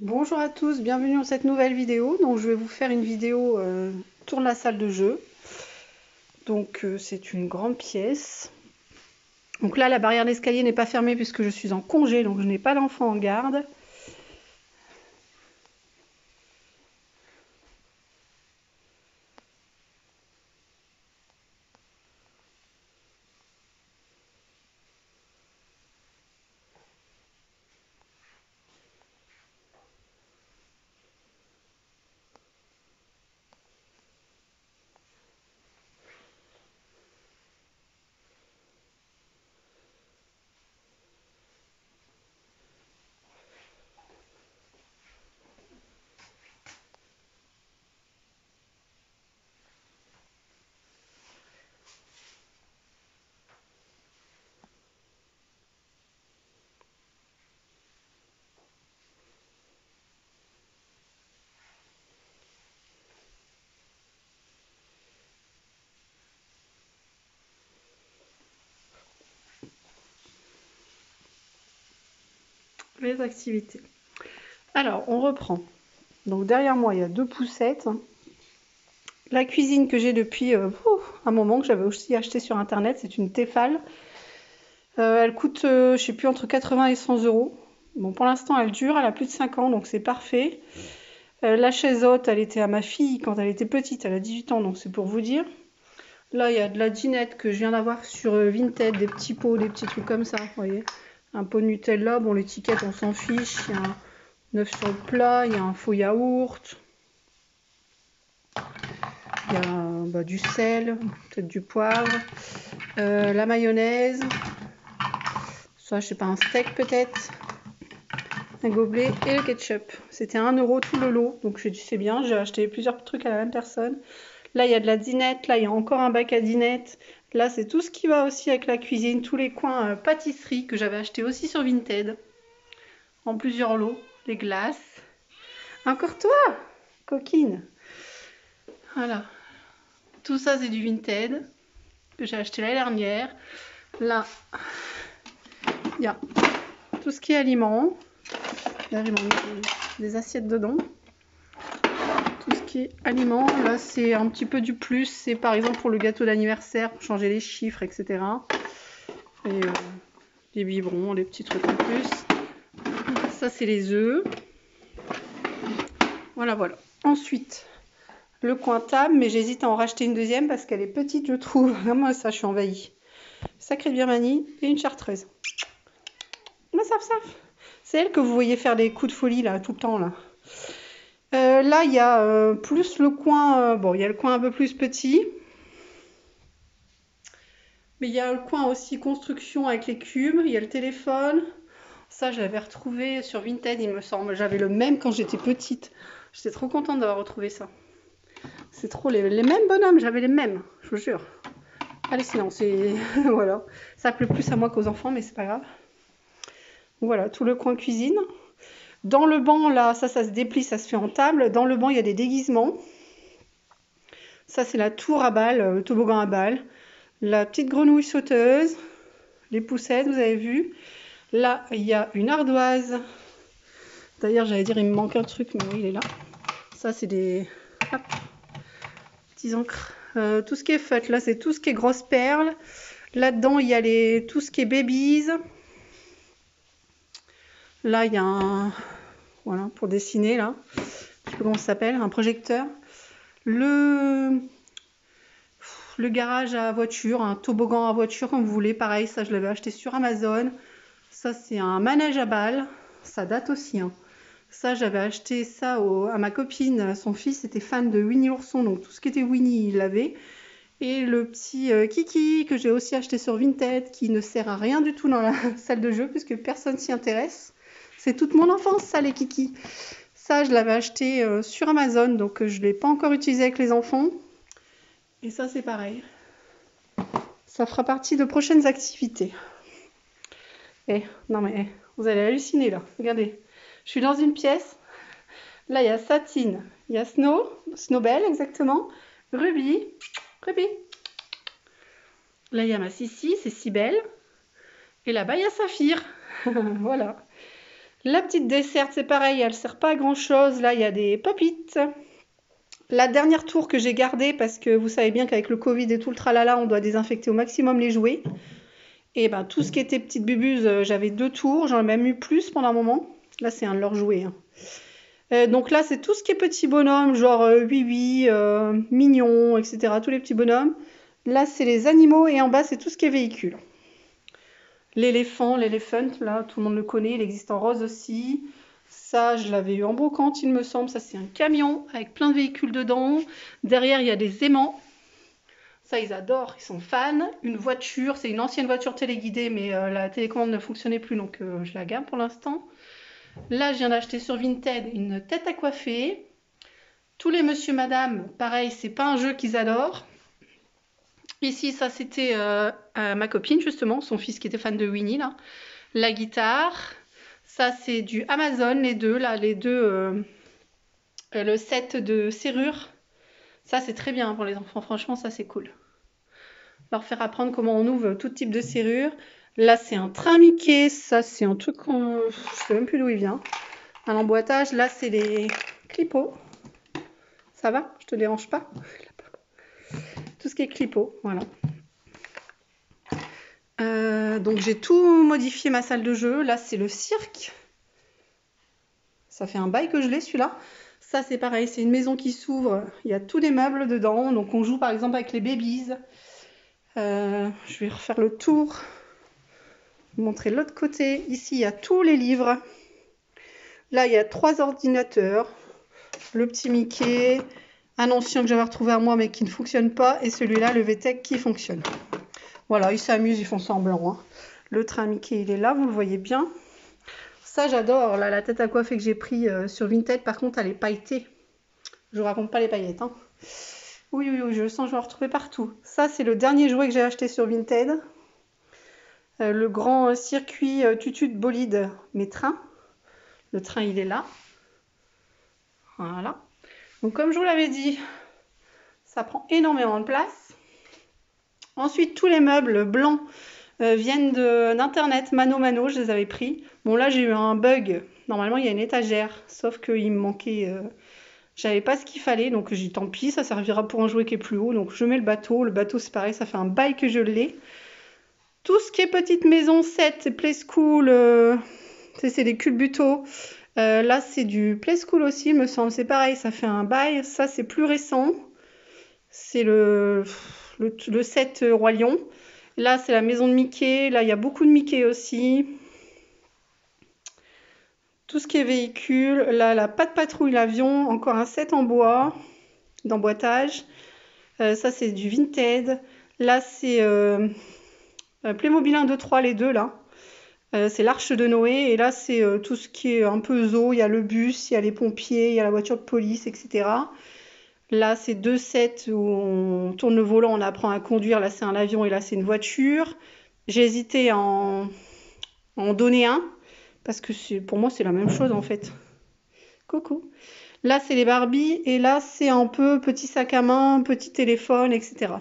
Bonjour à tous, bienvenue dans cette nouvelle vidéo. Donc je vais vous faire une vidéo tour de la salle de jeu. Donc c'est une grande pièce. Donc là la barrière d'escalier n'est pas fermée puisque je suis en congé, donc je n'ai pas d'enfant en garde. Les activités. Alors on reprend. Donc derrière moi il y a deux poussettes. La cuisine que j'ai depuis un moment, que j'avais aussi acheté sur internet, c'est une Tefal. Elle coûte, je sais plus, entre 80 et 100 euros. Bon, pour l'instant elle dure, elle a plus de 5 ans, donc c'est parfait. La chaise haute, elle était à ma fille quand elle était petite, elle a 18 ans, donc c'est pour vous dire. Là, il y a de la dinette que je viens d'avoir sur Vinted, des petits pots, des petits trucs comme ça, vous voyez. Un pot de Nutella, bon, l'étiquette, on s'en fiche. Il y a un œuf sur le plat, il y a un faux yaourt. Il y a du sel, peut-être du poivre. La mayonnaise. Ça, je sais pas, un steak peut-être. Un gobelet et le ketchup. C'était 1 euro tout le lot, donc j'ai dit c'est bien, j'ai acheté plusieurs trucs à la même personne. Là, il y a de la dinette, là, il y a encore un bac à dinette. Là, c'est tout ce qui va aussi avec la cuisine, tous les coins pâtisserie que j'avais acheté aussi sur Vinted, en plusieurs lots, les glaces. Encore toi, coquine. Voilà, tout ça c'est du Vinted que j'ai acheté l'année dernière. Là, il y a tout ce qui est aliments. Là, j'ai mis des assiettes dedans. Tout ce qui est aliments, là c'est un petit peu du plus, c'est par exemple pour le gâteau d'anniversaire, pour changer les chiffres, etc. Et les biberons, les petits trucs en plus. Ça c'est les œufs. Voilà, voilà. Ensuite, le coin table, mais j'hésite à en racheter une deuxième parce qu'elle est petite, je trouve. Moi, ça, je suis envahie. Sacré Birmanie et une chartreuse. Ma saf. C'est elle que vous voyez faire des coups de folie, là, tout le temps, là. Là, il y a plus le coin... bon, il y a le coin un peu plus petit. Mais il y a le coin aussi construction avec les cubes. Il y a le téléphone. Ça, je l'avais retrouvé sur Vinted, il me semble. J'avais le même quand j'étais petite. J'étais trop contente d'avoir retrouvé ça. C'est trop les mêmes bonhommes, j'avais les mêmes, je vous jure. Allez, sinon, c'est... voilà. Ça plaît plus à moi qu'aux enfants, mais c'est pas grave. Voilà, tout le coin cuisine. Dans le banc, là, ça se déplie, ça se fait en table. Dans le banc, il y a des déguisements. Ça, c'est la tour à balles, le toboggan à balles. La petite grenouille sauteuse. Les poussettes, vous avez vu. Là, il y a une ardoise. D'ailleurs, j'allais dire, il me manque un truc, mais oui, il est là. Ça, c'est des... hop, petits encres. Tout ce qui est feutre, là, c'est tout ce qui est grosses perles. Là-dedans, il y a tout ce qui est babies. Là, il y a un... voilà, pour dessiner, là. Je sais pas comment ça s'appelle, un projecteur. Le garage à voiture, un toboggan à voiture, comme vous voulez. Pareil, ça, je l'avais acheté sur Amazon. Ça, c'est un manège à balles. Ça date aussi, hein. Ça, j'avais acheté ça à ma copine. Son fils était fan de Winnie l'ourson, donc tout ce qui était Winnie, il l'avait. Et le petit Kiki que j'ai aussi acheté sur Vinted, qui ne sert à rien du tout dans la salle de jeu, puisque personne s'y intéresse. C'est toute mon enfance, ça, les Kiki. Ça, je l'avais acheté sur Amazon, donc je ne l'ai pas encore utilisé avec les enfants. Et ça, c'est pareil. Ça fera partie de prochaines activités. Non mais, vous allez halluciner, là. Regardez. Je suis dans une pièce. Là, il y a Satine, il y a Snowbell, exactement. Ruby. Là, il y a ma Sissi, c'est Cybelle. Et là-bas, il y a Saphir. Voilà. La petite desserte, c'est pareil, elle sert pas à grand chose. Là, il y a des pop-it. La dernière tour que j'ai gardée, parce que vous savez bien qu'avec le Covid et tout le tralala, on doit désinfecter au maximum les jouets. Et ben tout ce qui était petite bubuse, j'avais 2 tours, j'en ai même eu plus pendant un moment. Là, c'est un de leurs jouets. Hein. Donc là, c'est tout ce qui est petit bonhomme, genre oui, mignon, etc. Tous les petits bonhommes. Là, c'est les animaux et en bas, c'est tout ce qui est véhicule. L'éléphant, l'éléphant, là, tout le monde le connaît, il existe en rose aussi. Ça, je l'avais eu en brocante, il me semble. Ça, c'est un camion avec plein de véhicules dedans. Derrière, il y a des aimants. Ça, ils adorent, ils sont fans. Une voiture, c'est une ancienne voiture téléguidée, mais la télécommande ne fonctionnait plus, donc je la garde pour l'instant. Là, je viens d'acheter sur Vinted une tête à coiffer. Tous les monsieur, madame, pareil, c'est pas un jeu qu'ils adorent. Ici, ça, c'était ma copine, justement, son fils qui était fan de Winnie, là. La guitare. Ça, c'est du Amazon, les deux, là, le set de serrure. Ça, c'est très bien pour les enfants, franchement, ça, c'est cool. Leur faire apprendre comment on ouvre tout type de serrure. Là, c'est un train Mickey. Ça, c'est un truc qu'on... Je sais même plus d'où il vient. Un emboîtage. Là, c'est les clipots. Ça va? Je te dérange pas? Tout ce qui est clipots, voilà. Donc, j'ai tout modifié ma salle de jeu. Là, c'est le cirque. Ça fait un bail que je l'ai, celui-là. Ça, c'est pareil. C'est une maison qui s'ouvre. Il y a tous les meubles dedans. Donc, on joue, par exemple, avec les babies. Je vais refaire le tour. Vous montrer l'autre côté. Ici, il y a tous les livres. Là, il y a 3 ordinateurs. Le petit Mickey, un ancien que j'avais retrouvé à moi mais qui ne fonctionne pas, et celui-là, le VTech, qui fonctionne. Voilà, ils s'amusent, ils font semblant. Hein. Le train Mickey, il est là, vous le voyez bien. Ça, j'adore. Là, la tête à coiffer que j'ai pris sur Vinted, par contre, elle est pailletée. Je vous raconte pas les paillettes. Hein. Oui, je le sens, je vais en retrouver partout. Ça, c'est le dernier jouet que j'ai acheté sur Vinted. Le grand circuit tutu de bolide, mes trains. Le train, il est là. Voilà. Donc, comme je vous l'avais dit, ça prend énormément de place. Ensuite, tous les meubles blancs viennent d'internet, mano, je les avais pris. Bon, là, j'ai eu un bug. Normalement, il y a une étagère, sauf qu'il me manquait... J'avais pas ce qu'il fallait, donc j'ai dit tant pis, ça servira pour un jouet qui est plus haut. Donc, je mets le bateau. Le bateau, c'est pareil, ça fait un bail que je l'ai. Tout ce qui est petite maison, set, play school, c'est des culbutos. Là, c'est du play school aussi, me semble. C'est pareil, ça fait un bail. Ça, c'est plus récent. C'est le set Roi Lion. Là, c'est la maison de Mickey. Là, il y a beaucoup de Mickey aussi. Tout ce qui est véhicule. Là, la Patte Patrouille, l'avion. Encore un set en bois, d'emboîtage. Ça, c'est du Vinted. Là, c'est Playmobil 1, 2, 3, les deux, là. C'est l'Arche de Noé. Et là, c'est tout ce qui est un peu zoo. Il y a le bus, il y a les pompiers, il y a la voiture de police, etc. Là, c'est 2 sets où on tourne le volant, on apprend à conduire. Là, c'est un avion et là, c'est une voiture. J'ai hésité à en donner un parce que pour moi, c'est la même chose en fait. Coucou. Là, c'est les Barbie et là, c'est un peu petit sac à main, petit téléphone, etc.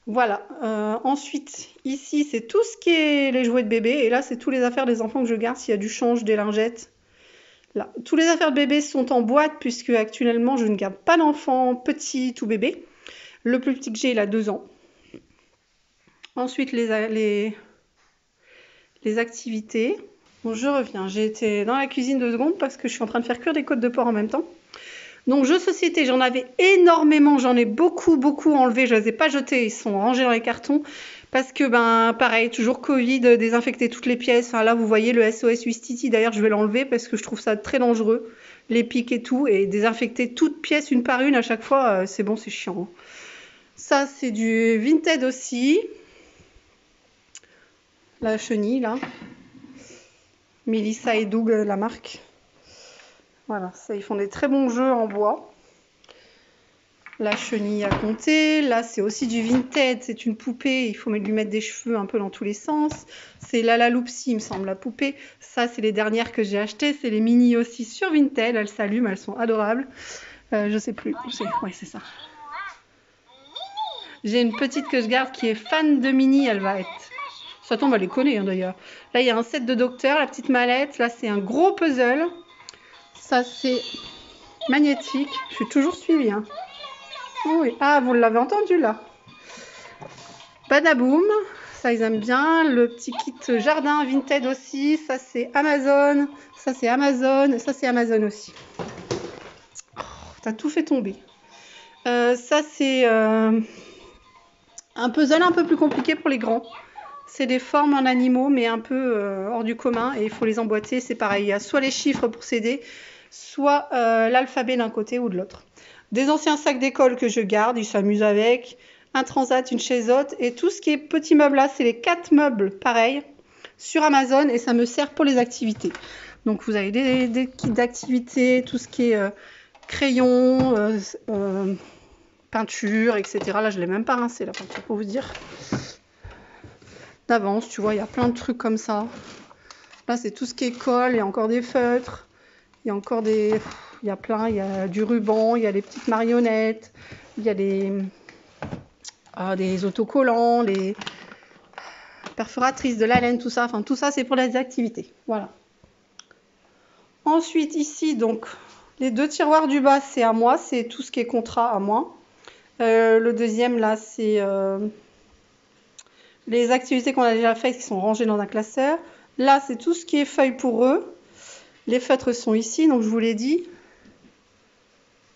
Voilà. Ensuite, ici, c'est tout ce qui est les jouets de bébé. Et là, c'est tous les affaires des enfants que je garde. S'il y a du change, des lingettes. Là. Tous les affaires de bébé sont en boîte puisque actuellement, je ne garde pas d'enfants petits ou bébés. Le plus petit que j'ai, il a 2 ans. Ensuite, les activités. Bon, je reviens. J'ai été dans la cuisine 2 secondes parce que je suis en train de faire cuire des côtes de porc en même temps. Donc, jeux société, j'en avais énormément. J'en ai beaucoup enlevé. Je ne les ai pas jetés. Ils sont rangés dans les cartons. Parce que, pareil, toujours Covid, désinfecter toutes les pièces. Enfin, là, vous voyez le SOS Wistiti. D'ailleurs, je vais l'enlever parce que je trouve ça très dangereux. Les pics et tout. Et désinfecter toutes pièces une par une à chaque fois, c'est bon, c'est chiant. Ça, c'est du Vinted aussi. La chenille, là. Melissa et Doug, la marque. Voilà, ça, ils font des très bons jeux en bois. La chenille à compter. Là, c'est aussi du Vinted. C'est une poupée. Il faut lui mettre des cheveux un peu dans tous les sens. C'est la Loopsy, il me semble, la poupée. Ça, c'est les dernières que j'ai achetées. C'est les mini aussi sur Vinted. Elles s'allument, elles sont adorables. Je sais plus. Ouais, c'est ça. J'ai une petite que je garde qui est fan de mini. Elle va être Ça tombe, elle les connaît hein, d'ailleurs. Là, il y a un set de docteur, la petite mallette. Là, c'est un gros puzzle. Ça, c'est magnétique. Je suis toujours suivie. Hein. Oui. Ah, vous l'avez entendu là. Badaboom. Ça, ils aiment bien. Le petit kit jardin Vinted aussi. Ça, c'est Amazon. Ça, c'est Amazon. Ça, c'est Amazon aussi. Oh, t'as tout fait tomber. Ça, c'est un puzzle un peu plus compliqué pour les grands. C'est des formes en animaux, mais un peu hors du commun. Et il faut les emboîter. C'est pareil. Il y a soit les chiffres pour s'aider, soit l'alphabet d'un côté ou de l'autre. Des anciens sacs d'école que je garde. Ils s'amusent avec. Un transat, une chaise haute. Et tout ce qui est petits meubles là, c'est les 4 meubles pareil sur Amazon. Et ça me sert pour les activités. Donc vous avez des kits d'activités, tout ce qui est crayon, peinture, etc. Là, je ne l'ai même pas rincé la peinture pour vous dire. D'avance, tu vois, il y a plein de trucs comme ça. Là, c'est tout ce qui est colle, il y a encore des feutres, il y a encore des... Il y a plein, il y a du ruban, il y a des petites marionnettes, il y a des autocollants, les perforatrices de la laine, tout ça. Enfin, tout ça, c'est pour les activités. Voilà. Ensuite, ici, donc, les 2 tiroirs du bas, c'est à moi. C'est tout ce qui est contrat à moi. Le deuxième, là, c'est les activités qu'on a déjà faites qui sont rangées dans un classeur. Là, c'est tout ce qui est feuilles pour eux. Les feutres sont ici, donc je vous l'ai dit.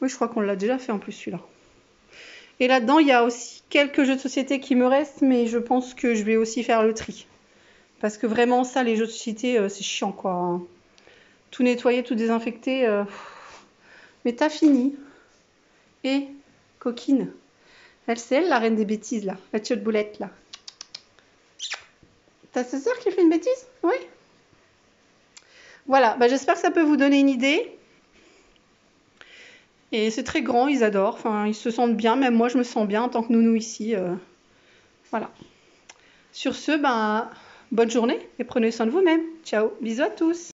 Oui, je crois qu'on l'a déjà fait en plus, celui-là. Et là-dedans, il y a aussi quelques jeux de société qui me restent, mais je pense que je vais aussi faire le tri. Parce que vraiment, ça, les jeux de société, c'est chiant, quoi. Tout nettoyer, tout désinfecter. Mais t'as fini. Et, coquine, elle, c'est elle, la reine des bêtises, là. La tiote boulette, là. T'as sa sœur qui fait une bêtise? Oui. Voilà, bah, j'espère que ça peut vous donner une idée. Et c'est très grand, ils adorent. Enfin, ils se sentent bien, même moi, je me sens bien en tant que nounou ici. Voilà. Sur ce, ben, bonne journée et prenez soin de vous-même. Ciao, bisous à tous.